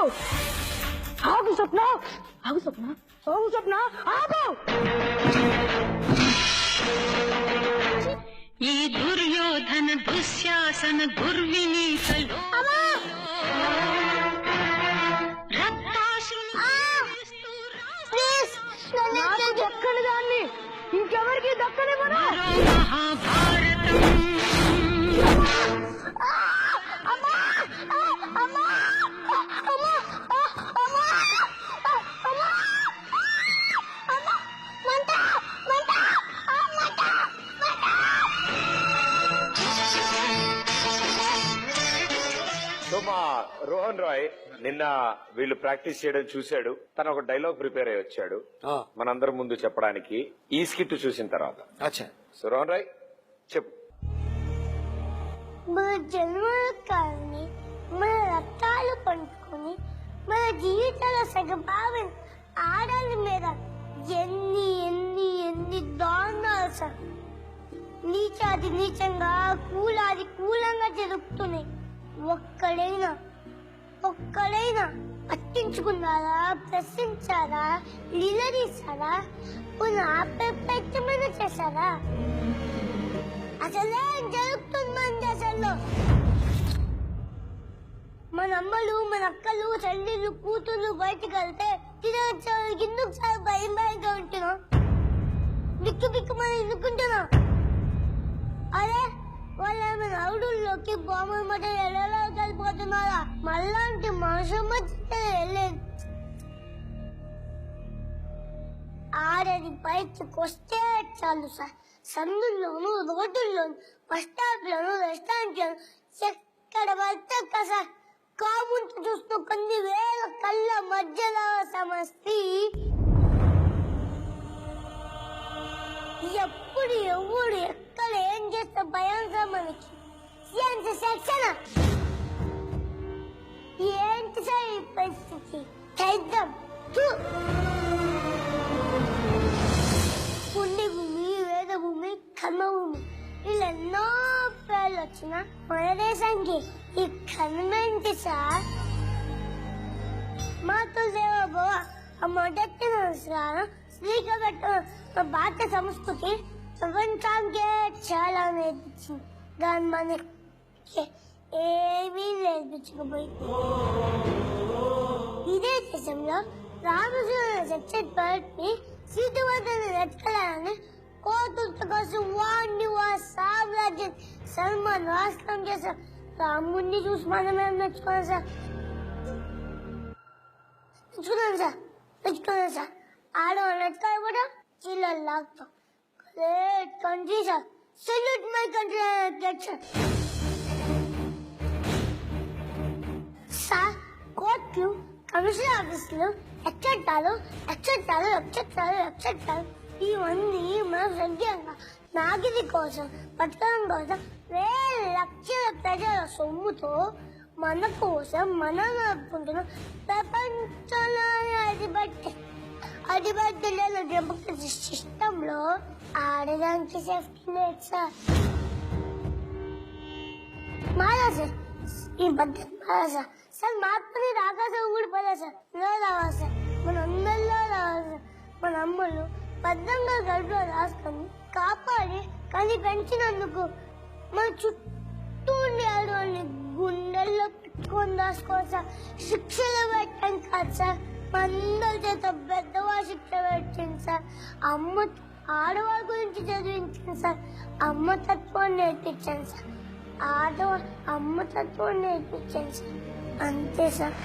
ఆగు స్వప్న, ఆగు స్వప్న, ఆగు స్వప్న, ఆగు. ఈ దుర్యోధన దుశ్శాసన దుర్వినీతలు నాకు దక్కని దాన్ని ఇంకెవరికి దక్కని మహాభారతం సో మా రోహన్ రాయ్ నిన్న వీళ్ళు ప్రాక్టీస్ చేయడం చూశాడు. తను ఒక డైలాగ్ ప్రిపేర్ అయ్యి వచ్చాడు మనందరం ముందు చెప్పడానికి ఈ స్కిట్ చూసిన తర్వాత. సో రోహన్ రాయ్ చెప్పు. మన జన్మల కానీ మన రక్తాలు పంచుకొని మన జీవితాల సగభాగం ఆడల మీద ఎన్ని ఎన్ని ఎన్ని దారుణాలు సార్. నీచాది నీచంగా కూలాది కూలంగా జరుగుతున్నాయి. ఒక్కడైనా పట్టించుకున్నారా, ప్రశ్నించారా, నిలదీశారా, ఆపేమైనా చేశారా? అసలేం జరుగుతుంది మన దేశంలో? మన అమ్మలు, మన అక్కలు, చెల్లెళ్ళు, కూతుళ్ళు బయటకు వెళ్తే ఎందుకు సార్ భయం భయంగా ఉంటున్నాం? బిక్కు బిక్కు మనం ఎన్నుకుంటున్నాం. అదే వాళ్ళు ఏమైనా అవుడుల్లోకి బొమ్మ మధ్య ఎలా కలిపోతున్నారా? మళ్ళాంటి మనుషుల మధ్య వెళ్ళేది. ఆడది బయటకు వస్తే చాలు సార్, సందుల్లోనూ, రోడ్డుల్లోనూ, బస్ స్టాప్ లోను, రెస్టారెంట్ లోను, ఎక్కడ పడితే సార్ కాముంటూ చూస్తూ కొన్ని వేల కళ్ళ మధ్యలో సమస్తి ఎప్పుడు ఎవడు ఎక్కడ ఏం చేస్తే భయం మనకి. సెక్షన్ ఏంటి సార్ ఈ పరిస్థితి? చేద్దాం. పుణ్యభూమి, వేదభూమి, కర్మభూమి ఇలా ఎన్నో పేర్లు వచ్చిన మన దేశానికి ఈ కర్మేంటి సార్? మాతో దేవో మొదటి సంస్కారం శ్రీకట్టు భారత సంస్కృతి ప్రపంచానికే చాలా నేర్పించింది. దాన్ని మనకి ఏమీ నేర్పించకపోయింది. ఇదే దేశంలో రామకృష్ణ సక్సెస్ పర్ని సీతవర్ధన ఎత్తుకెళ్లాలని కోతులతో కోసం వాడిని సామ్రాజ్యం సల్మాన్ రాష్ట్రం చేశారు. రాముడిని చూసి మనమేం మెచ్చుకున్నాం సార్? మెచ్చుకున్నాం సార్. ఆడవాళ్ళు ఎత్తుకోవడం ఇలా లాక్తాం. Great country sir. Salute my country అధ్యక్ష సార్. కోర్టులు, కమిషనర్ ఆఫీసులు, ఎచ్చట్టాలు ఇవన్నీ మన సద్యంగా నాగిరి కోసం, పట్టణం కోసం వేల లక్షల ప్రజల సొమ్ముతో మన కోసం మనం నడుపుకుంటున్న ప్రపంచంలోనే అధిబద్ధమైన డెమోక్రసీ సిస్టమ్ లో ఆడదానికి సేఫ్టీ లేదు సార్. మారా సార్, ఈ పద్ధతి మారా సార్. సార్ మార్పుని రాకాసం కూడా పదా సార్, రావాలి సార్. మన అందరిలో రావాలి సార్. మన అమ్మలు భద్రంగా గడుపులో రాసుకొని కాపాడి కని పెంచినందుకు మన చుట్టూ ఉండే ఆడవాళ్ళని గుండెల్లో పెట్టుకొని రాసుకోవాలి సార్. శిక్షలు పెట్టాం కాదు సార్, అందరి చేత పెద్దవాళ్ళ శిక్ష పెట్టింది సార్. ఆడవాళ్ళ గురించి చదివించింది సార్. అమ్మతత్వాన్ని నేర్పించాను సార్. అమ్మతత్వాన్ని నేర్పించాను సార్. అంతే సార్.